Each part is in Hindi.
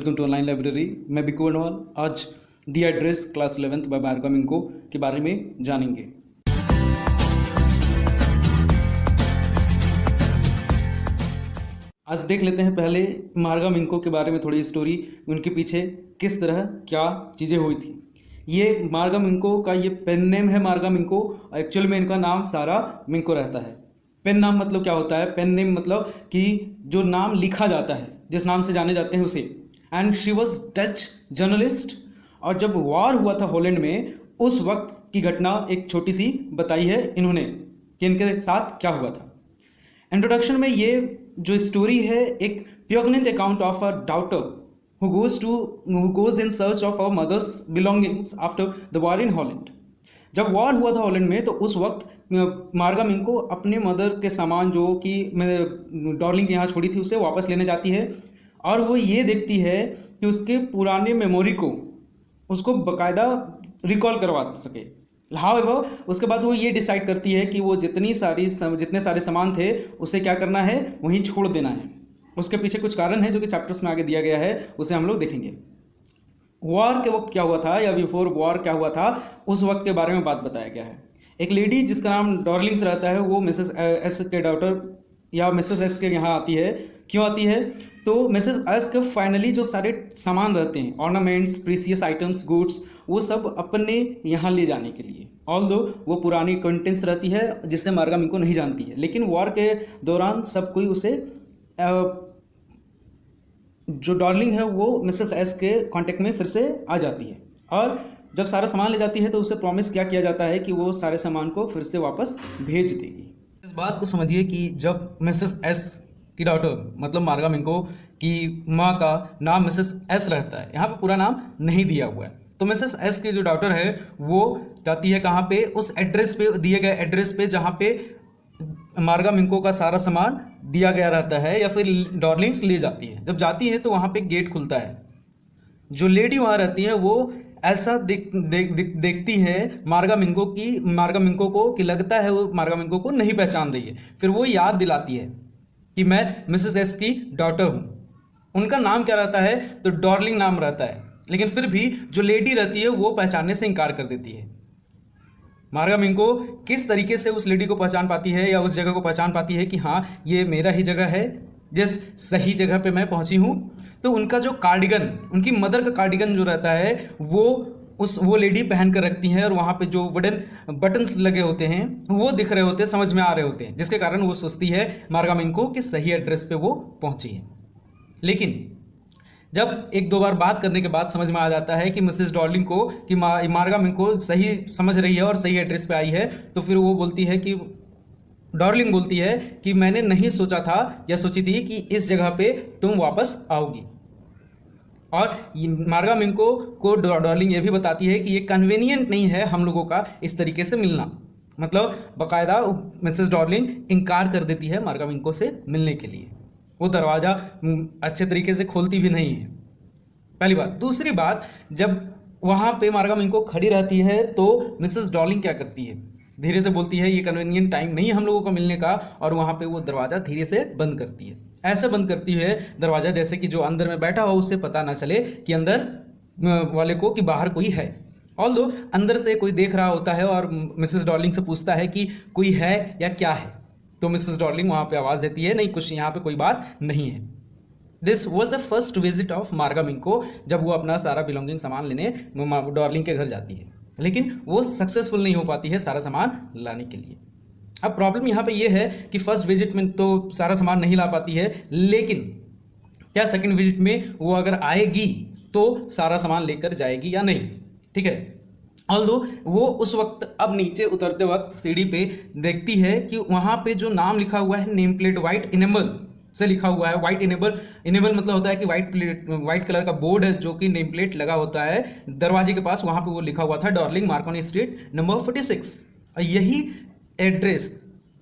Welcome to online library. मैं बिक्कू अग्रवाल। आज the address class 11th bye मार्गा मिंको के बारे में जानेंगे। आज देख लेते हैं पहले मार्गा मिंको के बारे में थोड़ी स्टोरी, उनके पीछे किस तरह क्या चीज़ें हुई थी। ये मार्गा मिंको का ये पेन नेम है मार्गा मिंको। एक्चुअल में इनका नाम सारा मिंको रहता है। पेन नाम मतलब क्या होता है? पेन नेम मतलब कि जो नाम लिखा जाता है, जिस नाम से जाने जाते हैं उसे। And she was Dutch journalist. और जब वॉर हुआ था हॉलैंड में, उस वक्त की घटना एक छोटी सी बताई है इन्होंने कि इनके साथ क्या हुआ था। इंट्रोडक्शन में ये जो स्टोरी है एक pregnant account of a daughter who goes in search of her mother's belongings after the war in Holland। जब वॉर हुआ था हॉलैंड में, तो उस वक्त मार्गा मिंको अपने मदर के सामान जो कि डार्लिंग के यहाँ छोड़ी थी उसे वापस लेने जाती है। और वो ये देखती है कि उसके पुराने मेमोरी को उसको बाकायदा रिकॉल करवा सके। हाउएवर उसके बाद वो ये डिसाइड करती है कि वो जितने सारे सामान थे उसे क्या करना है, वहीं छोड़ देना है। उसके पीछे कुछ कारण है जो कि चैप्टर्स में आगे दिया गया है, उसे हम लोग देखेंगे। वॉर के वक्त क्या हुआ था या बिफोर वॉर क्या हुआ था, उस वक्त के बारे में बात बताया गया है। एक लेडी जिसका नाम डॉर्लिंग्स रहता है, वो मिसेस एस के डॉटर या मिसेस एस के यहाँ आती है। क्यों आती है? तो मिसेस एस के फाइनली जो सारे सामान रहते हैं, ऑर्नामेंट्स, प्रीसियस आइटम्स, गुड्स, वो सब अपने यहाँ ले जाने के लिए। ऑल्दो वो पुरानी कंटेंट्स रहती है जिससे मार्गा मिंको नहीं जानती है, लेकिन वॉर के दौरान सब कोई उसे जो डार्लिंग है वो मिसेस एस के कांटेक्ट में फिर से आ जाती है। और जब सारा सामान ले जाती है तो उसे प्रॉमिस क्या किया जाता है कि वो सारे सामान को फिर से वापस भेज देगी। इस बात को समझिए कि जब मिसेस एस की डॉटर मतलब मार्गा मिंको की माँ का नाम मिसेस एस रहता है, यहाँ पे पूरा नाम नहीं दिया हुआ है, तो मिसेस एस की जो डॉटर है वो जाती है कहाँ पे, उस एड्रेस पे, दिए गए एड्रेस पे जहाँ पे मार्गा मिंको का सारा सामान दिया गया रहता है या फिर डार्लिंग्स ले जाती है। जब जाती है तो वहाँ पे गेट खुलता है। जो लेडी वहाँ रहती है वो ऐसा देखती है मार्गा मिंको को कि लगता है वो मार्गा मिंको को नहीं पहचान रही है। फिर वो याद दिलाती है कि मैं मिसेस एस की डॉटर हूँ। उनका नाम क्या रहता है? तो डार्लिंग नाम रहता है, लेकिन फिर भी जो लेडी रहती है वो पहचानने से इनकार कर देती है। मार्गा मिंको किस तरीके से उस लेडी को पहचान पाती है या उस जगह को पहचान पाती है कि हाँ ये मेरा ही जगह है, जिस सही जगह पे मैं पहुंची हूँ। तो उनका जो कार्डिगन, उनकी मदर का कार्डिगन जो रहता है वो लेडी पहन कर रखती है, और वहाँ पे जो वुडन बटन्स लगे होते हैं वो दिख रहे होते हैं, समझ में आ रहे होते हैं, जिसके कारण वो सोचती है मार्गा मिंको कि सही एड्रेस पे वो पहुंची है। लेकिन जब एक दो बार बात करने के बाद समझ में आ जाता है कि मिसेस डार्लिंग को कि मार्गा मिंको सही समझ रही है और सही एड्रेस पे आई है, तो फिर वो बोलती है कि डार्लिंग बोलती है कि मैंने नहीं सोचा था या सोची थी कि इस जगह पे तुम वापस आओगी। और मार्गा मिंको को डार्लिंग ये भी बताती है कि ये कन्वीनियंट नहीं है हम लोगों का इस तरीके से मिलना। मतलब बाकायदा मिसेस डार्लिंग इनकार कर देती है मार्गा मिंको से मिलने के लिए। वो दरवाज़ा अच्छे तरीके से खोलती भी नहीं है, पहली बात। दूसरी बात, जब वहाँ पे मार्गा मिंको खड़ी रहती है तो मिसेस डार्लिंग क्या करती है, धीरे से बोलती है ये कन्वीनियंट टाइम नहीं है हम लोगों को मिलने का, और वहाँ पे वो दरवाज़ा धीरे से बंद करती है। ऐसे बंद करती है दरवाज़ा जैसे कि जो अंदर में बैठा हो उससे पता ना चले कि अंदर वाले को कि बाहर कोई है। ऑल्दो अंदर से कोई देख रहा होता है और मिसेस डार्लिंग से पूछता है कि कोई है या क्या है, तो मिसेस डार्लिंग वहाँ पे आवाज़ देती है नहीं, कुछ यहाँ पे कोई बात नहीं है। This was the first visit of मार्गा मिंको, जब वो अपना सारा बिलोंगिंग सामान लेने डार्लिंग के घर जाती है, लेकिन वो सक्सेसफुल नहीं हो पाती है सारा सामान लाने के लिए। अब प्रॉब्लम यहाँ पे ये है कि फर्स्ट विजिट में तो सारा सामान नहीं ला पाती है, लेकिन क्या सेकंड विजिट में वो अगर आएगी तो सारा सामान लेकर जाएगी या नहीं? ठीक है। ऑल्दो वो उस वक्त अब नीचे उतरते वक्त सीढ़ी पे देखती है कि वहाँ पे जो नाम लिखा हुआ है नेम प्लेट वाइट इनेबल से लिखा हुआ है। वाइट इनेबल मतलब होता है कि वाइट कलर का बोर्ड है जो कि नेम प्लेट लगा होता है दरवाजे के पास, वहाँ पे वो लिखा हुआ था डार्लिंग मार्कोनी स्ट्रीट नंबर 46। और यही एड्रेस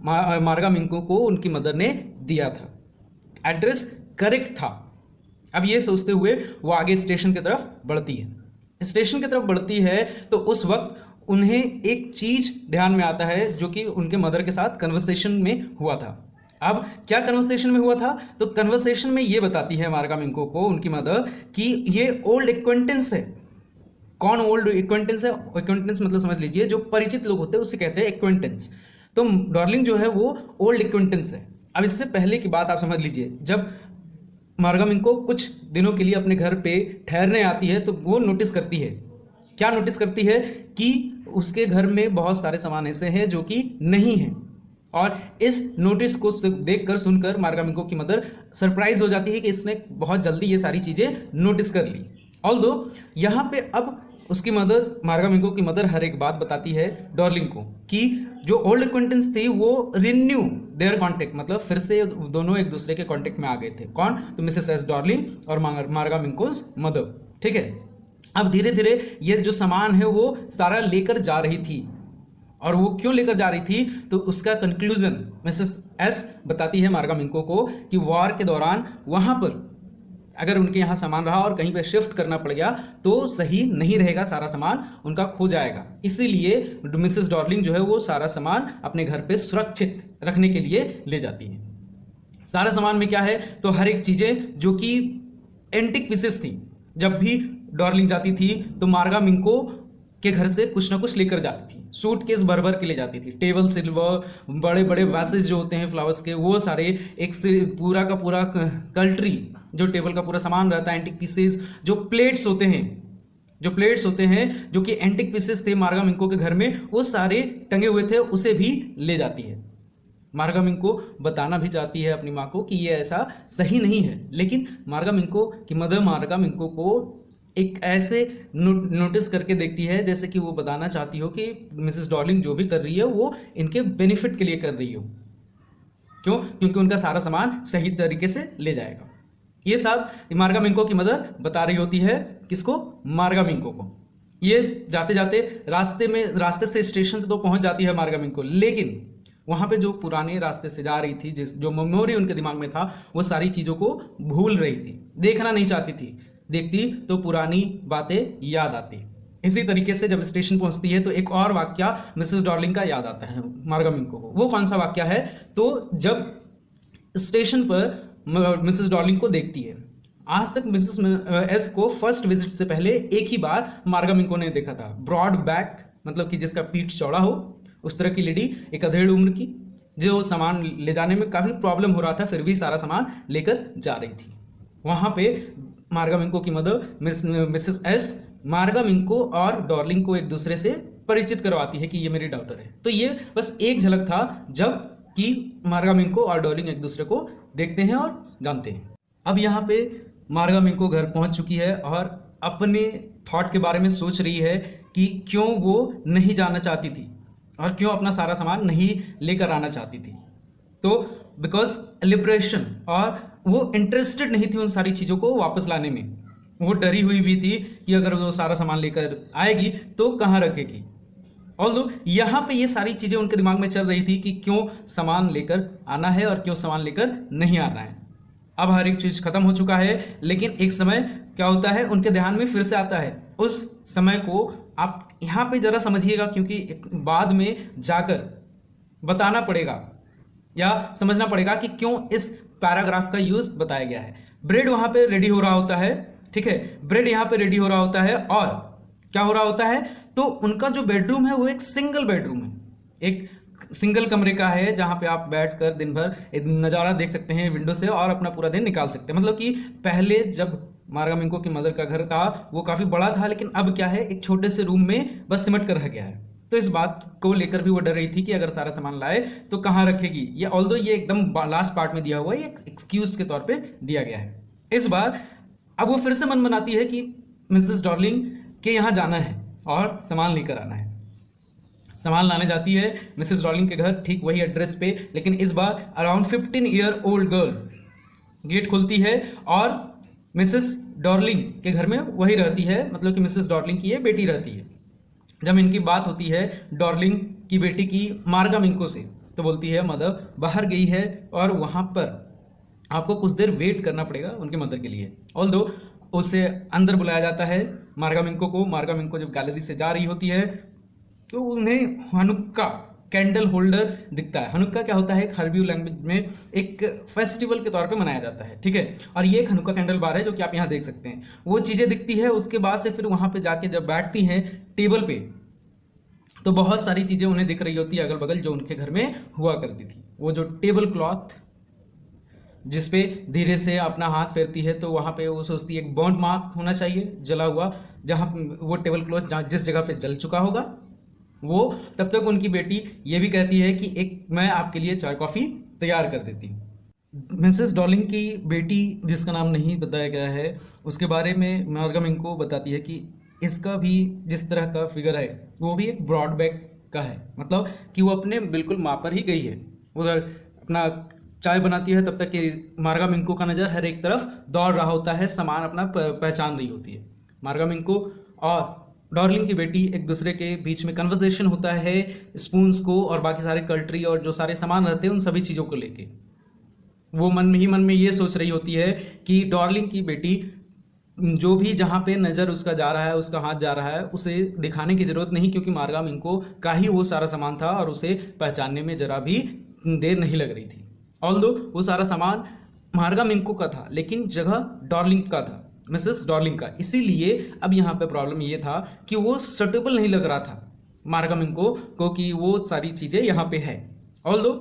मार्गा मिंको को उनकी मदर ने दिया था। एड्रेस करेक्ट था। अब ये सोचते हुए वो आगे स्टेशन की तरफ बढ़ती है। स्टेशन की तरफ बढ़ती है तो उस वक्त उन्हें एक चीज़ ध्यान में आता है जो कि उनके मदर के साथ कन्वर्सेशन में हुआ था। अब क्या कन्वर्सेशन में हुआ था, तो कन्वर्सेशन में ये बताती है मार्गामिंको को उनकी मदर कि ये ओल्ड एक्वेंटेंस है। कौन ओल्ड एक्वेंटेंस है? एक्वेंटेंस मतलब समझ लीजिए जो परिचित लोग होते हैं उससे कहते हैं एक्वेंटेंस। तो डार्लिंग जो है वो ओल्ड एक्वेंटेंस है। अब इससे पहले की बात आप समझ लीजिए, जब मार्गामिंको कुछ दिनों के लिए अपने घर पे ठहरने आती है तो वो नोटिस करती है, क्या नोटिस करती है कि उसके घर में बहुत सारे सामान ऐसे हैं जो कि नहीं हैं। और इस नोटिस को देखकर सुनकर मार्गामिंको की मदर सरप्राइज हो जाती है कि इसने बहुत जल्दी ये सारी चीज़ें नोटिस कर ली। ऑल्दो यहाँ पे अब उसकी मदर, मार्गामिंको की मदर हर एक बात बताती है डार्लिंग को कि जो ओल्ड एक्वेंटेंस थी वो रिन्यू देयर कॉन्टेक्ट, मतलब फिर से दोनों एक दूसरे के कॉन्टेक्ट में आ गए थे। कौन? तो मिसेस एस डार्लिंग और मार्गामिंकोस मदर। ठीक है, अब धीरे धीरे ये जो सामान है वो सारा लेकर जा रही थी। और वो क्यों लेकर जा रही थी, तो उसका कंक्लूजन मिसेस एस बताती है मार्गामिंको को कि वॉर के दौरान वहाँ पर अगर उनके यहाँ सामान रहा और कहीं पे शिफ्ट करना पड़ गया तो सही नहीं रहेगा, सारा सामान उनका खो जाएगा। इसीलिए मिसेस डार्लिंग जो है वो सारा सामान अपने घर पे सुरक्षित रखने के लिए ले जाती है। सारा सामान में क्या है, तो हर एक चीज़ें जो कि एंटिक पीसेस थी। जब भी डार्लिंग जाती थी तो मार्गामिंको के घर से कुछ ना कुछ लेकर जाती थी, सूटकेस भर भर के ले जाती थी। टेबल सिल्वर, बड़े बड़े वैसेज जो होते हैं फ्लावर्स के, वो सारे एक से पूरा का पूरा कल्ट्री, जो टेबल का पूरा सामान रहता है, एंटिक पीसेस, जो प्लेट्स होते हैं जो कि एंटिक पीसेस थे मार्गामिंको के घर में, वो सारे टंगे हुए थे, उसे भी ले जाती है। मार्गामिंको बताना भी चाहती है अपनी माँ को कि ये ऐसा सही नहीं है, लेकिन मार्गामिंको की मदर मार्गामिंको को एक ऐसे नोटिस करके देखती है जैसे कि वो बताना चाहती हो कि मिसेस डार्लिंग जो भी कर रही है वो इनके बेनिफिट के लिए कर रही हो। क्यों? क्योंकि उनका सारा सामान सही तरीके से ले जाएगा। ये सब मार्गामिंको की मदर बता रही होती है। किसको? मार्गामिंको को। ये जाते जाते रास्ते से स्टेशन तो पहुंच जाती है मार्गामिंको, लेकिन वहाँ पे जो पुराने रास्ते से जा रही थी, जो मेमोरी उनके दिमाग में था, वो सारी चीज़ों को भूल रही थी, देखना नहीं चाहती थी। देखती तो पुरानी बातें याद आती। इसी तरीके से जब स्टेशन पहुंचती है तो एक और वाक्या मिसेस डार्लिंग का याद आता है मार्गामिंको को। वो कौन सा वाक्या है? तो जब स्टेशन पर मिसेस डार्लिंग को देखती है, आज तक मिसेस एस को फर्स्ट विजिट से पहले एक ही बार मार्गामिंको ने देखा था। ब्रॉड बैक, मतलब कि जिसका पीठ चौड़ा हो, उस तरह की लेडी, एक अधेड़ उम्र की, जो सामान ले जाने में काफ़ी प्रॉब्लम हो रहा था, फिर भी सारा सामान लेकर जा रही थी। वहाँ पे मार्गामिंको की मदर मिसेस एस मार्गामिंको और डार्लिंग को एक दूसरे से परिचित करवाती है कि ये मेरी डॉटर है। तो ये बस एक झलक था जब कि मार्गामिंको और डार्लिंग एक दूसरे को देखते हैं और जानते हैं। अब यहाँ पे मार्गामिंको घर पहुँच चुकी है और अपने थॉट के बारे में सोच रही है कि क्यों वो नहीं जाना चाहती थी और क्यों अपना सारा सामान नहीं लेकर आना चाहती थी। तो बिकॉज लिबरेशन, और वो इंटरेस्टेड नहीं थी उन सारी चीज़ों को वापस लाने में। वो डरी हुई भी थी कि अगर वो सारा सामान लेकर आएगी तो कहाँ रखेगी। ऑल्दो यहाँ पे ये सारी चीज़ें उनके दिमाग में चल रही थी कि क्यों सामान लेकर आना है और क्यों सामान लेकर नहीं आना है। अब हर एक चीज़ खत्म हो चुका है, लेकिन एक समय क्या होता है उनके ध्यान में फिर से आता है। उस समय को आप यहाँ पे ज़रा समझिएगा, क्योंकि बाद में जाकर बताना पड़ेगा या समझना पड़ेगा कि क्यों इस पैराग्राफ का यूज़ बताया गया है। ब्रेड वहाँ पे रेडी हो रहा होता है, ठीक है, ब्रेड यहाँ पे रेडी हो रहा होता है, और क्या हो रहा होता है, तो उनका जो बेडरूम है वो एक सिंगल बेडरूम है, एक सिंगल कमरे का है, जहाँ पे आप बैठकर दिन भर नज़ारा देख सकते हैं विंडो से और अपना पूरा दिन निकाल सकते हैं। मतलब कि पहले जब मार्गामिंको की मदर का घर था वो काफ़ी बड़ा था, लेकिन अब क्या है, एक छोटे से रूम में बस सिमट कर रह गया है। तो इस बात को लेकर भी वो डर रही थी कि अगर सारा सामान लाए तो कहाँ रखेगी। ये ऑल्दो ये एकदम लास्ट पार्ट में दिया हुआ है, ये एक्सक्यूज के तौर पे दिया गया है। इस बार अब वो फिर से मन बनाती है कि मिसेस डार्लिंग के यहाँ जाना है और सामान लेकर आना है। सामान लाने जाती है मिसेस डार्लिंग के घर, ठीक वही एड्रेस पे, लेकिन इस बार around 15 year old girl gate खुलती है और मिसेस डार्लिंग के घर में वही रहती है, मतलब कि मिसेस डार्लिंग की ये बेटी रहती है। जब इनकी बात होती है डार्लिंग की बेटी की मार्गामिंको से, तो बोलती है मदर बाहर गई है और वहाँ पर आपको कुछ देर वेट करना पड़ेगा उनके मदर के लिए। ऑल्दो उसे अंदर बुलाया जाता है मार्गामिंको को। मार्गामिंको जब गैलरी से जा रही होती है तो उन्हें हनुक्का कैंडल होल्डर दिखता है। हनुक्का क्या होता है, एक हर्बीव लैंग्वेज में एक फेस्टिवल के तौर पे मनाया जाता है, ठीक है। और ये एक हनुक्का कैंडल बार है जो कि आप यहाँ देख सकते हैं। वो चीज़ें दिखती है, उसके बाद से फिर वहाँ पे जाके जब बैठती हैं टेबल पे तो बहुत सारी चीज़ें उन्हें दिख रही होती है अगल बगल जो उनके घर में हुआ करती थी। वो जो टेबल क्लॉथ जिसपे धीरे से अपना हाथ फेरती है तो वहाँ पे वो सोचती है एक बर्न मार्क होना चाहिए जला हुआ, जहाँ वो टेबल क्लॉथ जिस जगह पे जल चुका होगा वो। तब तक उनकी बेटी ये भी कहती है कि एक मैं आपके लिए चाय कॉफ़ी तैयार कर देती हूँ। मिसेस डॉर्लिंग की बेटी जिसका नाम नहीं बताया गया है उसके बारे में मार्गम इनको बताती है कि इसका भी जिस तरह का फिगर है वो भी एक ब्रॉड बैक का है, मतलब कि वो अपने बिल्कुल माँ पर ही गई है। उधर अपना चाय बनाती है तब तक कि मार्गा मिंको का नज़र हर एक तरफ दौड़ रहा होता है, सामान अपना पहचान रही होती है। मार्गा मिंको और डॉर्लिंग की बेटी एक दूसरे के बीच में कन्वर्सेशन होता है स्पून्स को और बाकी सारे कल्ट्री और जो सारे सामान रहते हैं उन सभी चीज़ों को लेके। वो मन में ये सोच रही होती है कि डॉर्लिंग की बेटी जो भी जहाँ पे नज़र उसका जा रहा है, उसका हाथ जा रहा है, उसे दिखाने की ज़रूरत नहीं क्योंकि मार्गा मिंको का ही वो सारा सामान था और उसे पहचानने में ज़रा भी देर नहीं लग रही थी। ऑल्दो वो सारा सामान मार्गा मिंको का था लेकिन जगह डॉर्लिंग का था, मिसेस डॉर्लिंग का। इसीलिए अब यहाँ पे प्रॉब्लम ये था कि वो सूटेबल नहीं लग रहा था मार्गा मिंको को कि वो सारी चीज़ें यहाँ पे है। ऑल्दो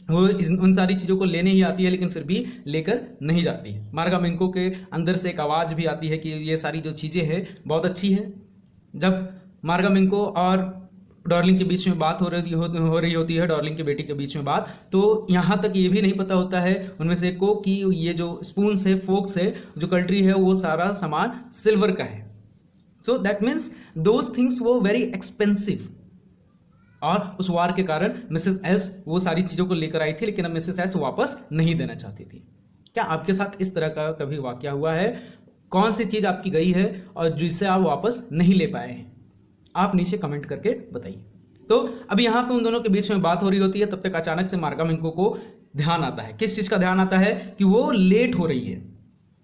वो उन सारी चीज़ों को लेने ही आती है लेकिन फिर भी लेकर नहीं जाती है। मार्गा मिंको के अंदर से एक आवाज़ भी आती है कि ये सारी जो चीज़ें हैं बहुत अच्छी है। जब मार्गा मिंको और डॉर्लिंग के बीच में बात हो रही होती है, डॉर्लिंग की बेटी के बीच में बात, तो यहाँ तक ये भी नहीं पता होता है उनमें से को कि ये जो स्पून्स है, फोक्स है, जो कल्ट्री है, वो सारा सामान सिल्वर का है। So that means those things वो वेरी एक्सपेंसिव। और उस वार के कारण मिसेस एस वो सारी चीज़ों को लेकर आई थी लेकिन अब मिसेस एस वापस नहीं देना चाहती थी। क्या आपके साथ इस तरह का कभी वाकया हुआ है? कौन सी चीज़ आपकी गई है और जिसे आप वापस नहीं ले पाए हैं? आप नीचे कमेंट करके बताइए। तो अब यहाँ पे उन दोनों के बीच में बात हो रही होती है, तब तक अचानक से मार्गा मिंको को ध्यान आता है। किस चीज़ का ध्यान आता है? कि वो लेट हो रही है।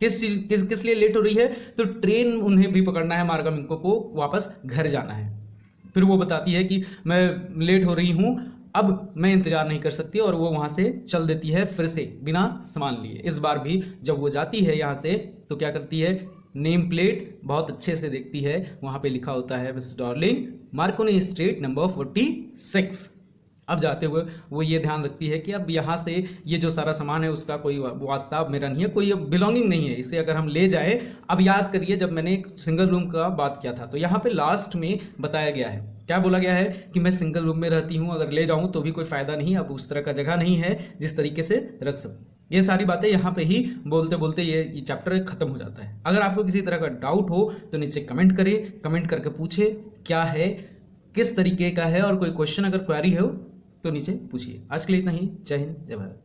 किस लिए लेट हो रही है? तो ट्रेन उन्हें भी पकड़ना है, मार्गा मिंको को वापस घर जाना है। फिर वो बताती है कि मैं लेट हो रही हूँ, अब मैं इंतज़ार नहीं कर सकती और वो वहाँ से चल देती है फिर से बिना सामान लिए। इस बार भी जब वो जाती है यहाँ से तो क्या करती है, नेम प्लेट बहुत अच्छे से देखती है, वहाँ पे लिखा होता है Mrs Darling, Markovnikov street number 46। अब जाते हुए वो ये ध्यान रखती है कि अब यहाँ से ये जो सारा सामान है उसका कोई वास्ता मेरा नहीं है, कोई बिलोंगिंग नहीं है, इसे अगर हम ले जाए। अब याद करिए जब मैंने एक सिंगल रूम का बात किया था तो यहाँ पे लास्ट में बताया गया है, क्या बोला गया है कि मैं सिंगल रूम में रहती हूँ, अगर ले जाऊँ तो भी कोई फ़ायदा नहीं, अब उस तरह का जगह नहीं है जिस तरीके से रख सकूँ। ये सारी बातें यहाँ पे ही बोलते बोलते ये चैप्टर खत्म हो जाता है। अगर आपको किसी तरह का डाउट हो तो नीचे कमेंट करें, कमेंट करके पूछे क्या है, किस तरीके का है, और कोई क्वेश्चन अगर क्वेरी हो तो नीचे पूछिए। आज के लिए इतना ही। जय हिंद, जय भारत।